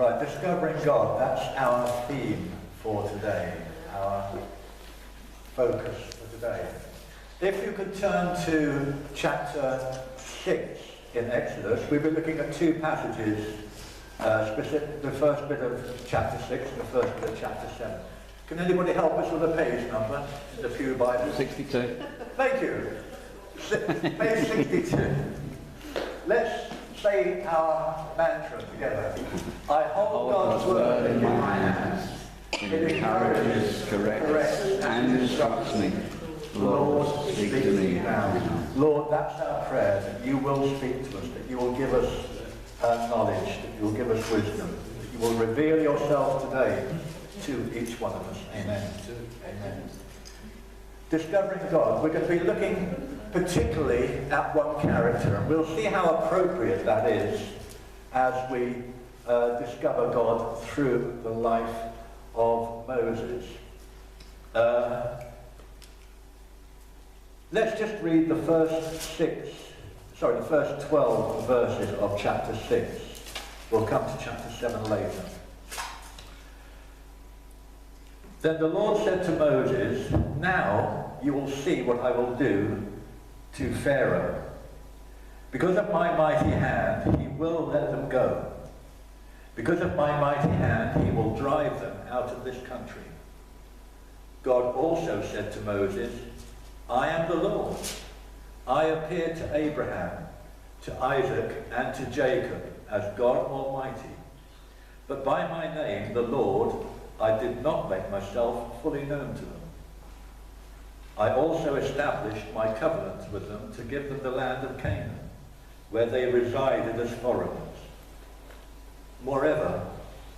Right, discovering God, that's our theme for today, our focus for today. If you could turn to chapter 6 in Exodus, we've been looking at two passages, the first bit of chapter 6 and the first bit of chapter 7. Can anybody help us with a page number in the Pew Bible? 62. Thank you. Page 62. Let's say our mantra together. I hold God's word in my hands. It encourages, corrects, and instructs me. Lord, speak to me now. Lord, that's our prayer, that you will speak to us, that you will give us knowledge, that you will give us wisdom, that you will reveal yourself today to each one of us. Amen. Amen. Discovering God. We're going to be looking particularly at one character, and we'll see how appropriate that is as we discover God through the life of Moses. Let's just read the first 12 verses of chapter 6. We'll come to chapter 7 later. Then the Lord said to Moses, "Now you will see what I will do to Pharaoh. Because of my mighty hand, he will let them go. Because of my mighty hand, he will drive them out of this country." God also said to Moses, "I am the Lord. I appeared to Abraham, to Isaac, and to Jacob as God Almighty. But by my name, the Lord, I did not make myself fully known to them. I also established my covenant with them to give them the land of Canaan, where they resided as foreigners. Moreover,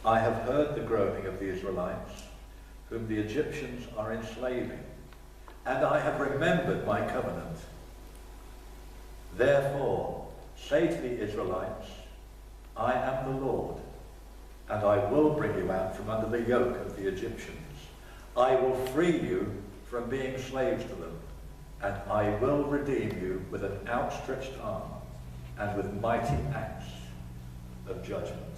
I have heard the groaning of the Israelites, whom the Egyptians are enslaving, and I have remembered my covenant. Therefore, say to the Israelites, I am the Lord, and I will bring you out from under the yoke of the Egyptians. I will free you from being slaves to them, and I will redeem you with an outstretched arm and with mighty acts of judgment."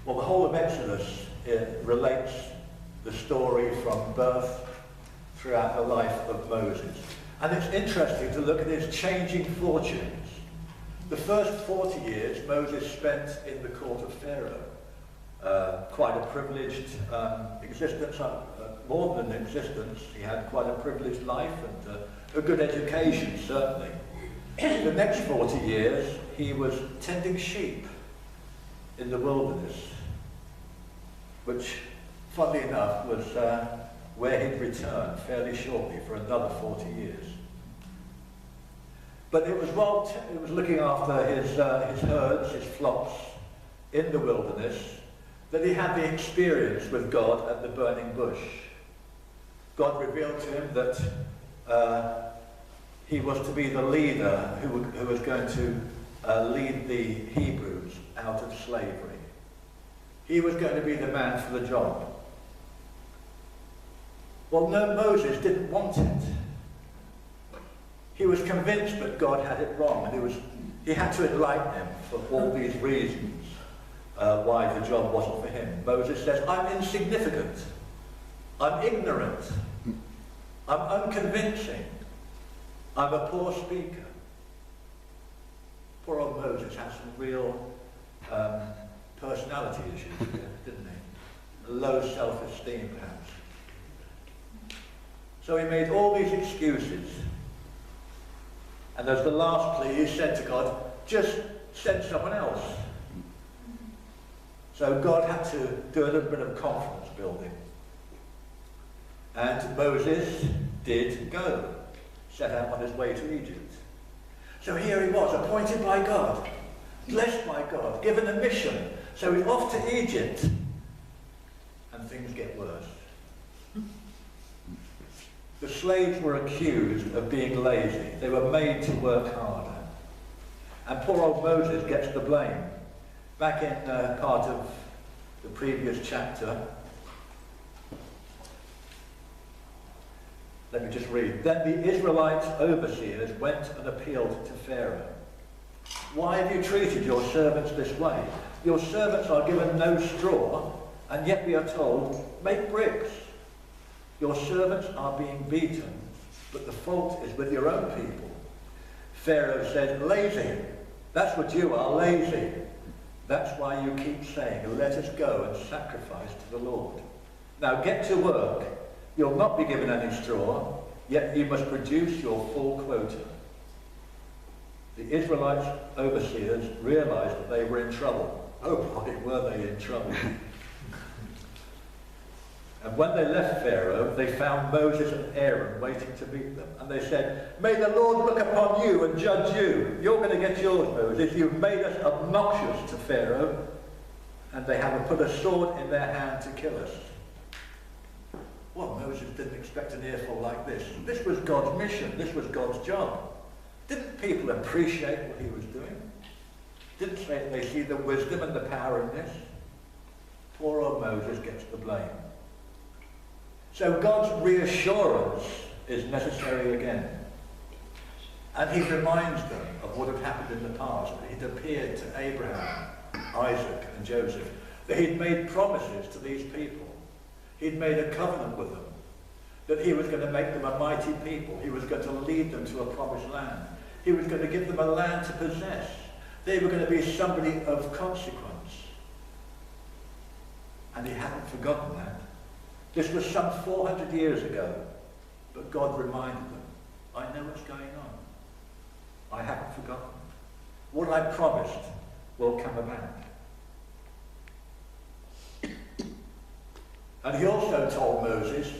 Well, the whole of Exodus relates the story from birth throughout the life of Moses. And it's interesting to look at his changing fortunes. The first 40 years Moses spent in the court of Pharaoh. Quite a privileged existence, more than an existence. He had quite a privileged life and a good education, certainly. The next 40 years he was tending sheep in the wilderness, which, funnily enough, was where he'd return fairly shortly for another 40 years. But it was looking after his herds, his flocks in the wilderness, that he had the experience with God at the burning bush. God revealed to him that he was to be the leader who was going to lead the Hebrews out of slavery. He was going to be the man for the job. Well, no, Moses didn't want it. He was convinced that God had it wrong, and he had to enlighten him for all these reasons why the job wasn't for him. Moses says, "I'm insignificant. I'm ignorant. I'm unconvincing. I'm a poor speaker." Poor old Moses had some real personality issues, didn't he? A low self-esteem, perhaps. So he made all these excuses. And as the last plea, he said to God, "Just send someone else." So God had to do a little bit of confidence building. And Moses did go, set out on his way to Egypt. So here he was, appointed by God, blessed by God, given a mission. So he's off to Egypt, and things get worse. The slaves were accused of being lazy. They were made to work harder. And poor old Moses gets the blame. Back in part of the previous chapter, let me just read. Then the Israelite overseers went and appealed to Pharaoh. Why have you treated your servants this way? Your servants are given no straw, and yet we are told, make bricks. Your servants are being beaten, but the fault is with your own people. Pharaoh said, lazy. That's what you are, lazy. That's why you keep saying, let us go and sacrifice to the Lord. Now get to work. You'll not be given any straw, yet you must produce your full quota. The Israelites' overseers realized that they were in trouble. Oh boy, were they in trouble. And when they left Pharaoh, they found Moses and Aaron waiting to meet them. And they said, may the Lord look upon you and judge you. You're going to get yours, Moses. You've made us obnoxious to Pharaoh, and they have put a sword in their hand to kill us. Well, Moses didn't expect an earful like this. This was God's mission. This was God's job. Didn't people appreciate what he was doing? Didn't they see the wisdom and the power in this? Poor old Moses gets the blame. So God's reassurance is necessary again. And he reminds them of what had happened in the past. That he'd appeared to Abraham, Isaac and Joseph. That he'd made promises to these people. He'd made a covenant with them. That he was going to make them a mighty people. He was going to lead them to a promised land. He was going to give them a land to possess. They were going to be somebody of consequence. And he hadn't forgotten that. This was some 400 years ago, but God reminded them, I know what's going on. I haven't forgotten. What I promised will come about. And he also told Moses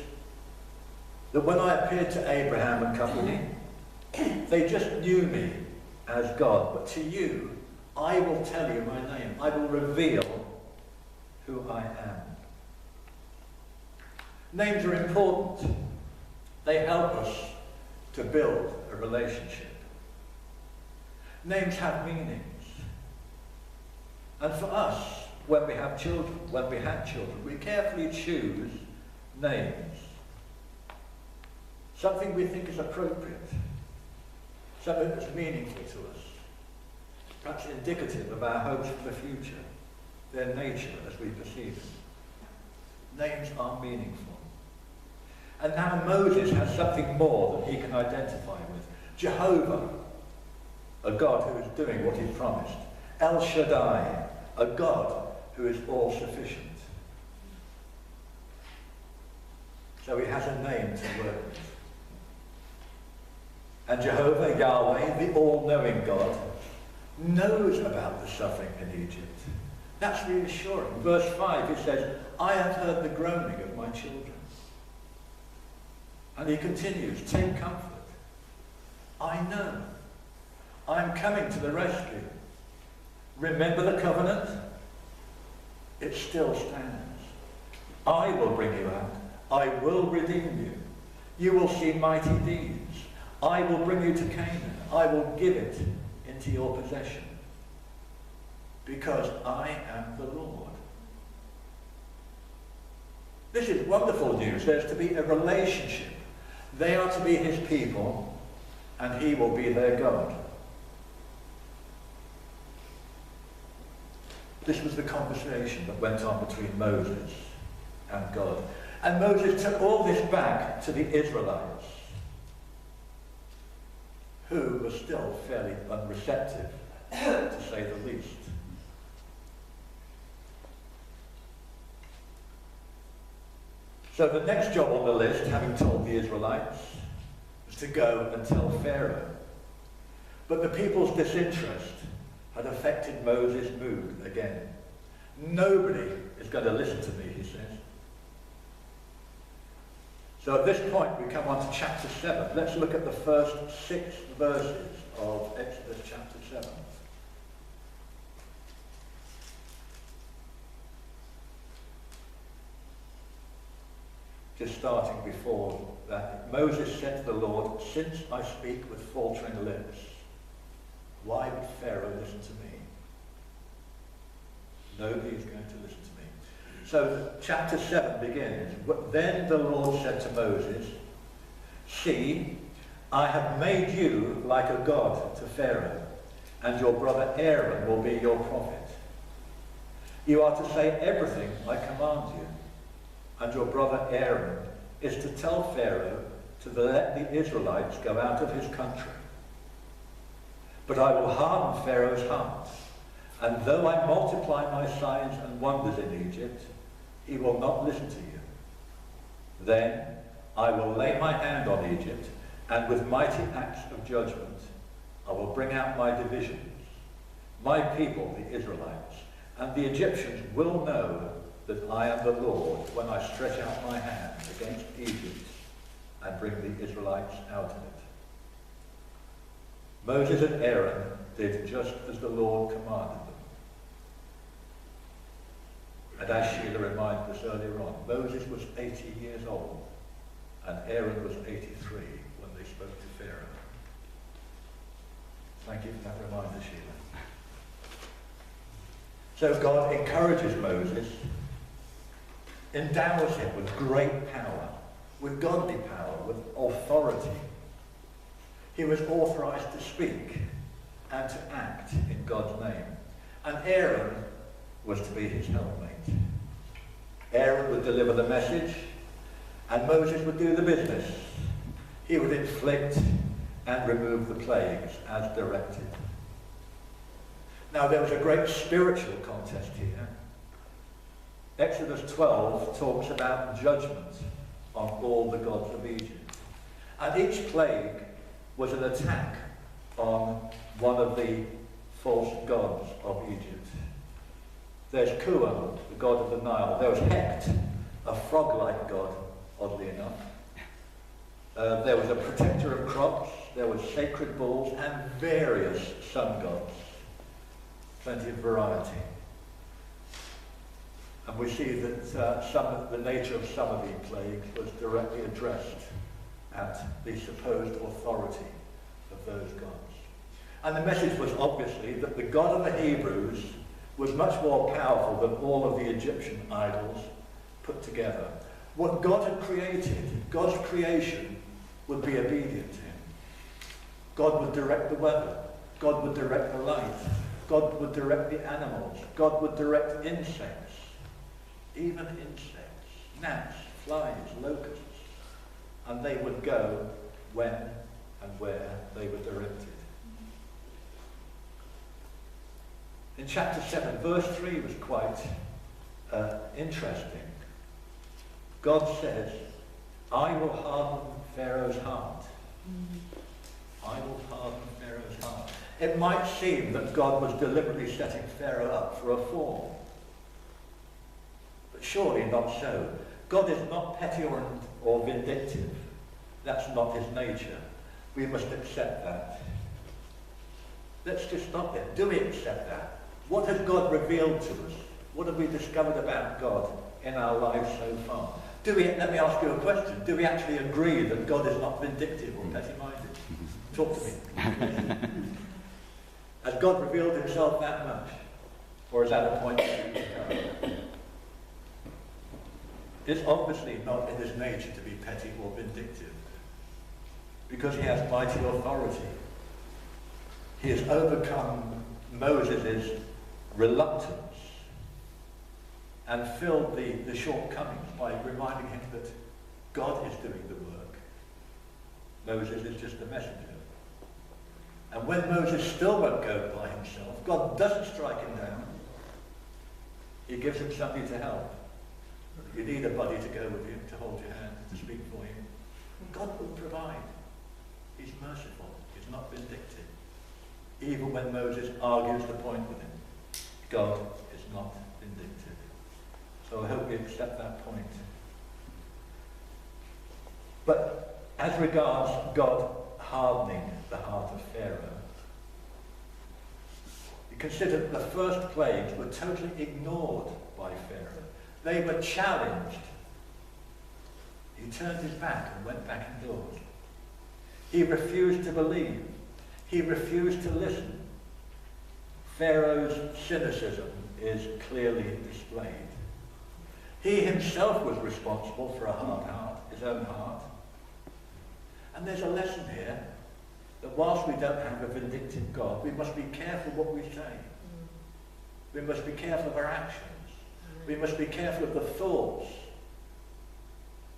that when I appeared to Abraham and company, they just knew me as God, but to you, I will tell you my name. I will reveal who I am. Names are important. They help us to build a relationship. Names have meanings. And for us, when we have children, when we had children, we carefully choose names. Something we think is appropriate. Something that's meaningful to us. Perhaps indicative of our hopes for the future. Their nature as we perceive them. Names are meaningful. And now Moses has something more that he can identify with. Jehovah, a God who is doing what he promised. El Shaddai, a God who is all-sufficient. So he has a name to work with. And Jehovah, Yahweh, the all-knowing God, knows about the suffering in Egypt. That's reassuring. Verse 5, he says, I have heard the groaning of my children. And he continues, take comfort. I know. I'm coming to the rescue. Remember the covenant? It still stands. I will bring you out. I will redeem you. You will see mighty deeds. I will bring you to Canaan. I will give it into your possession. Because I am the Lord. This is wonderful news. There's to be a relationship. They are to be his people, and he will be their God. This was the conversation that went on between Moses and God. And Moses took all this back to the Israelites, who were still fairly unreceptive, to say the least. So the next job on the list, having told the Israelites, was to go and tell Pharaoh. But the people's disinterest had affected Moses' mood again. Nobody is going to listen to me, he says. So at this point we come on to chapter 7. Let's look at the first 6 verses of Exodus chapter 7. Just starting before that, Moses said to the Lord, since I speak with faltering lips, why would Pharaoh listen to me? Nobody is going to listen to me. So chapter 7 begins. Then the Lord said to Moses, see, I have made you like a god to Pharaoh, and your brother Aaron will be your prophet. You are to say everything I command you, and your brother Aaron is to tell Pharaoh to let the Israelites go out of his country. But I will harden Pharaoh's heart, and though I multiply my signs and wonders in Egypt, he will not listen to you. Then I will lay my hand on Egypt, and with mighty acts of judgment I will bring out my divisions, my people, the Israelites, and the Egyptians will know that I am the Lord when I stretch out my hand against Egypt and bring the Israelites out of it. Moses and Aaron did just as the Lord commanded them. And as Sheila reminded us earlier on, Moses was 80 years old and Aaron was 83 when they spoke to Pharaoh. Thank you for that reminder, Sheila. So God encourages Moses, endows him with great power, with godly power, with authority. He was authorized to speak and to act in God's name. And Aaron was to be his helpmate. Aaron would deliver the message, and Moses would do the business. He would inflict and remove the plagues as directed. Now there was a great spiritual contest here. Exodus 12 talks about judgment on all the gods of Egypt. And each plague was an attack on one of the false gods of Egypt. There's Kuam, the god of the Nile. There was Hecht, a frog-like god, oddly enough. There was a protector of crops. There was sacred bulls and various sun gods. Plenty of variety. And we see that the nature of some of these plagues was directly addressed at the supposed authority of those gods. And the message was obviously that the God of the Hebrews was much more powerful than all of the Egyptian idols put together. What God had created, God's creation, would be obedient to him. God would direct the weather. God would direct the light. God would direct the animals. God would direct insects. Even insects, gnats, flies, locusts. And they would go when and where they were directed. In chapter 7, verse 3 was quite interesting. God says, I will harden Pharaoh's heart. I will harden Pharaoh's heart. It might seem that God was deliberately setting Pharaoh up for a fall. But surely not so. God is not petty or vindictive. That's not his nature. We must accept that. Let's just stop there. Do we accept that? What has God revealed to us? What have we discovered about God in our lives so far? Let me ask you a question. Do we actually agree that God is not vindictive or petty-minded? Talk to me. Has God revealed himself that much? Or is that a point? It's obviously not in his nature to be petty or vindictive, because he has mighty authority. He has overcome Moses' reluctance and filled the shortcomings by reminding him that God is doing the work. Moses is just a messenger. And when Moses still won't go by himself, God doesn't strike him down. He gives him somebody to help. You need a buddy to go with you, to hold your hand, to speak for you. God will provide. He's merciful. He's not vindictive. Even when Moses argues the point with him, God is not vindictive. So I hope we accept that point. But as regards God hardening the heart of Pharaoh, you consider that the first plagues were totally ignored by Pharaoh. They were challenged. He turned his back and went back indoors. He refused to believe. He refused to listen. Pharaoh's cynicism is clearly displayed. He himself was responsible for a hard heart, his own heart. And there's a lesson here. that whilst we don't have a vindictive God, we must be careful what we say. We must be careful of our actions. We must be careful of the thoughts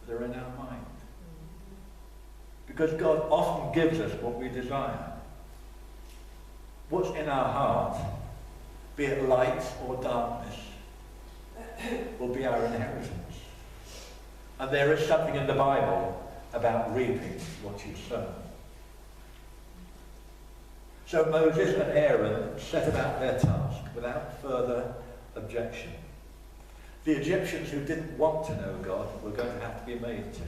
that are in our mind. Because God often gives us what we desire. What's in our heart, be it light or darkness, will be our inheritance. And there is something in the Bible about reaping what you sow. So Moses and Aaron set about their task without further objection. The Egyptians who didn't want to know God were going to have to be made to.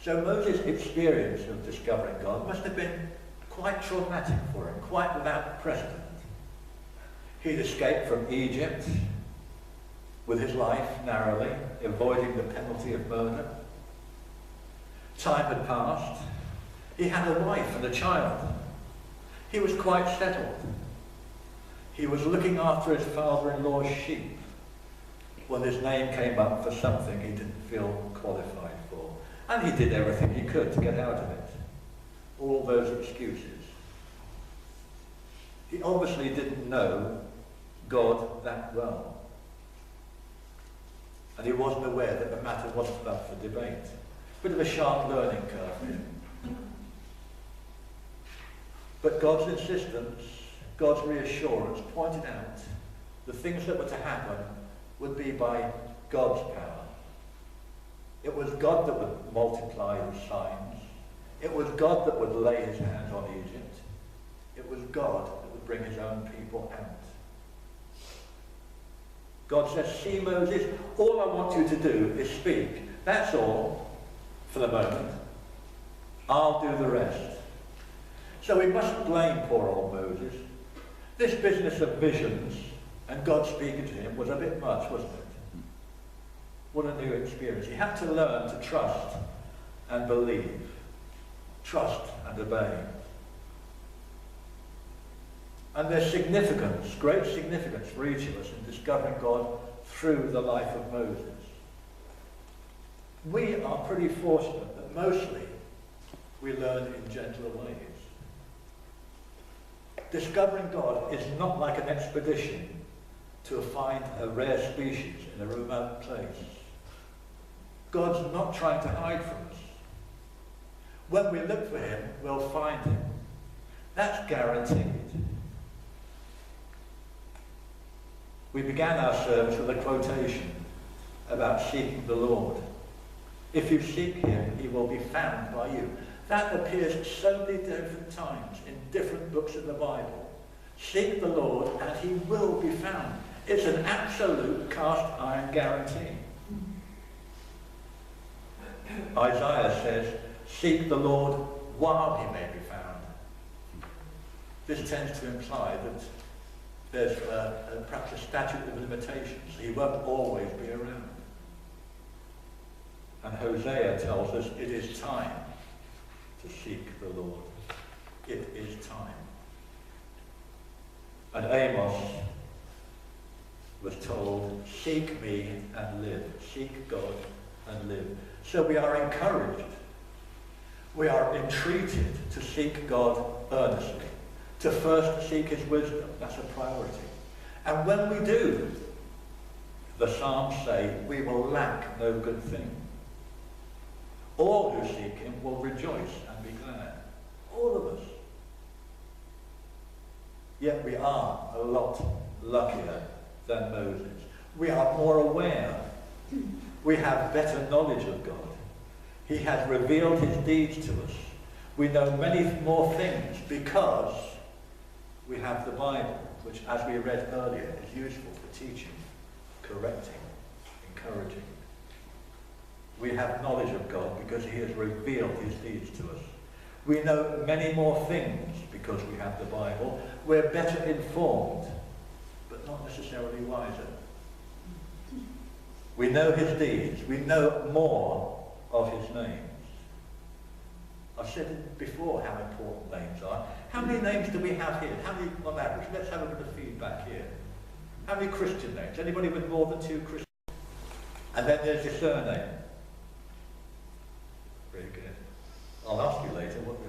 So Moses' experience of discovering God must have been quite traumatic for him, quite without precedent. He'd escaped from Egypt with his life narrowly, avoiding the penalty of murder. Time had passed. He had a wife and a child. He was quite settled. He was looking after his father-in-law's sheep when his name came up for something he didn't feel qualified for. And he did everything he could to get out of it. All those excuses. He obviously didn't know God that well. And he wasn't aware that the matter wasn't up for debate. Bit of a sharp learning curve for him. But God's insistence, God's reassurance pointed out the things that were to happen would be by God's power. It was God that would multiply the signs. It was God that would lay his hands on Egypt. It was God that would bring his own people out. God says, see Moses, all I want you to do is speak. That's all for the moment. I'll do the rest. So we mustn't blame poor old Moses. This business of visions and God speaking to him was a bit much, wasn't it? What a new experience. He had to learn to trust and believe. Trust and obey. And there's significance, great significance for each of us in discovering God through the life of Moses. We are pretty fortunate that mostly we learn in gentler ways. Discovering God is not like an expedition to find a rare species in a remote place. God's not trying to hide from us. When we look for him, we'll find him. That's guaranteed. We began our service with a quotation about seeking the Lord. If you seek him, he will be found by you. That appears so many different times in different books of the Bible. Seek the Lord and he will be found. It's an absolute cast iron guarantee. Isaiah says, seek the Lord while he may be found. This tends to imply that there's perhaps a statute of limitations. He won't always be around. And Hosea tells us it is time to seek the Lord. It is time. And Amos was told, seek me and live. Seek God and live. So we are encouraged. We are entreated to seek God earnestly. To first seek his wisdom. That's a priority. And when we do, the Psalms say, we will lack no good thing. All who seek him will rejoice and be glad. All of us. Yet we are a lot luckier than Moses. We are more aware. We have better knowledge of God. He has revealed his deeds to us. We know many more things because we have the Bible, which, as we read earlier, is useful for teaching, correcting, encouraging. We have knowledge of God because he has revealed his deeds to us. We know many more things because we have the Bible. We're better informed, but not necessarily wiser. We know his deeds. We know more of his names. I've said it before how important names are. How many names do we have here? How many on average? Let's have a bit of feedback here. How many Christian names? Anybody with more than 2 Christian? And then there's your surname. Very good. I'll ask you later what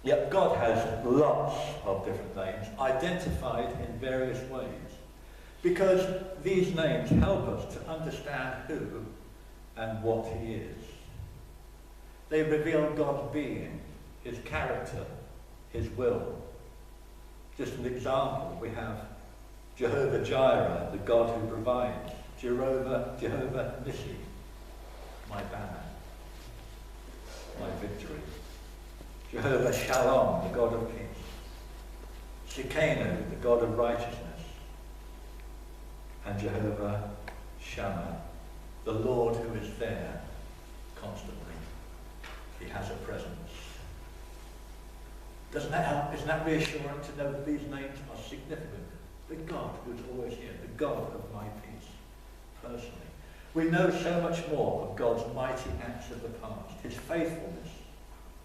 Yet God has lots of different names, identified in various ways, because these names help us to understand who and what he is. They reveal God's being, his character, his will. Just an example, we have Jehovah Jireh, the God who provides. Jehovah Nissi, my banner, my victory. Jehovah Shalom, the God of peace. Shekenu, the God of righteousness. And Jehovah Shammah, the Lord who is there constantly. He has a presence. Doesn't that help? Isn't that reassuring to know that these names are significant? The God who is always here, the God of my peace, personally. We know so much more of God's mighty acts of the past, his faithfulness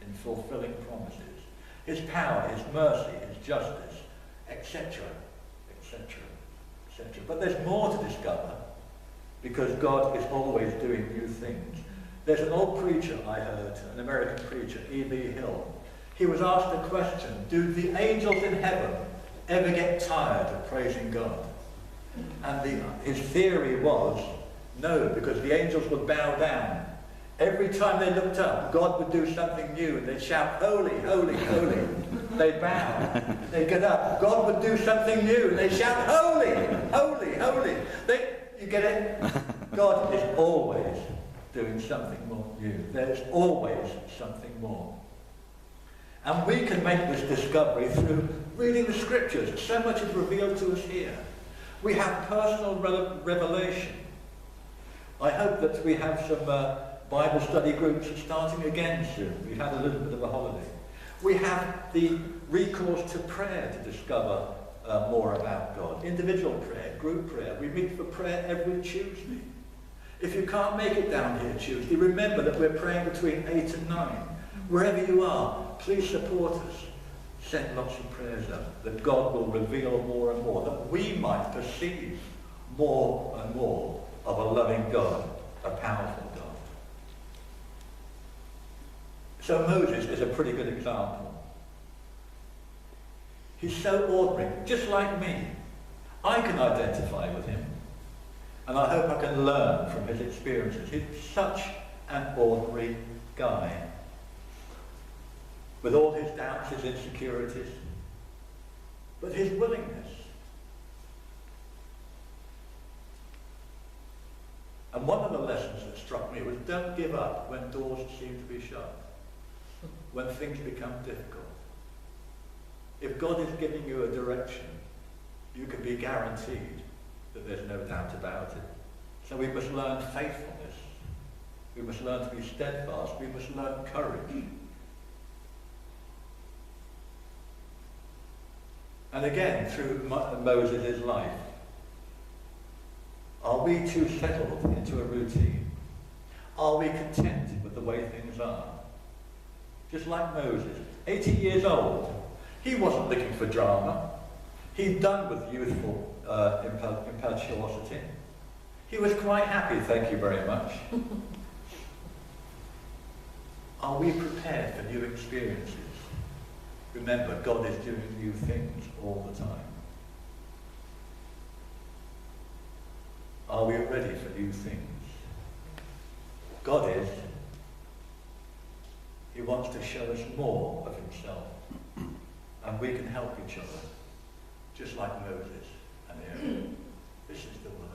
in fulfilling promises, his power, his mercy, his justice, etc., etc., etc. But there's more to discover, because God is always doing new things. There's an old preacher I heard, an American preacher, E.B. Hill. He was asked a question, do the angels in heaven ever get tired of praising God? And his theory was, no, because the angels would bow down. Every time they looked up, God would do something new, and they'd shout, holy, holy, holy. They'd bow. They'd get up. God would do something new, and they'd shout, holy, holy, holy. You get it? God is always doing something more new. There's always something more. And we can make this discovery through reading the scriptures. So much is revealed to us here. We have personal revelation. I hope that we have some Bible study groups starting again soon. We've had a little bit of a holiday. We have the recourse to prayer to discover more about God. Individual prayer, group prayer. We meet for prayer every Tuesday. If you can't make it down here Tuesday, remember that we're praying between 8 and 9. Wherever you are, please support us. Send lots of prayers up, that God will reveal more and more, that we might perceive more and more of a loving God, a powerful God. So Moses is a pretty good example. He's so ordinary, just like me. I can identify with him. And I hope I can learn from his experiences. He's such an ordinary guy. With all his doubts, his insecurities, but his willingness. And one of the lessons that struck me was, don't give up when doors seem to be shut, when things become difficult. If God is giving you a direction, you can be guaranteed that there's no doubt about it. So we must learn faithfulness. We must learn to be steadfast. We must learn courage. And again, through Moses' life, are we too settled into a routine? Are we content with the way things are? Just like Moses, 80 years old, he wasn't looking for drama. He'd done with youthful impetuosity. He was quite happy, thank you very much. Are we prepared for new experiences? Remember, God is doing new things all the time. Are we ready for new things? God is. He wants to show us more of himself. And we can help each other, just like Moses and Aaron. This is the word.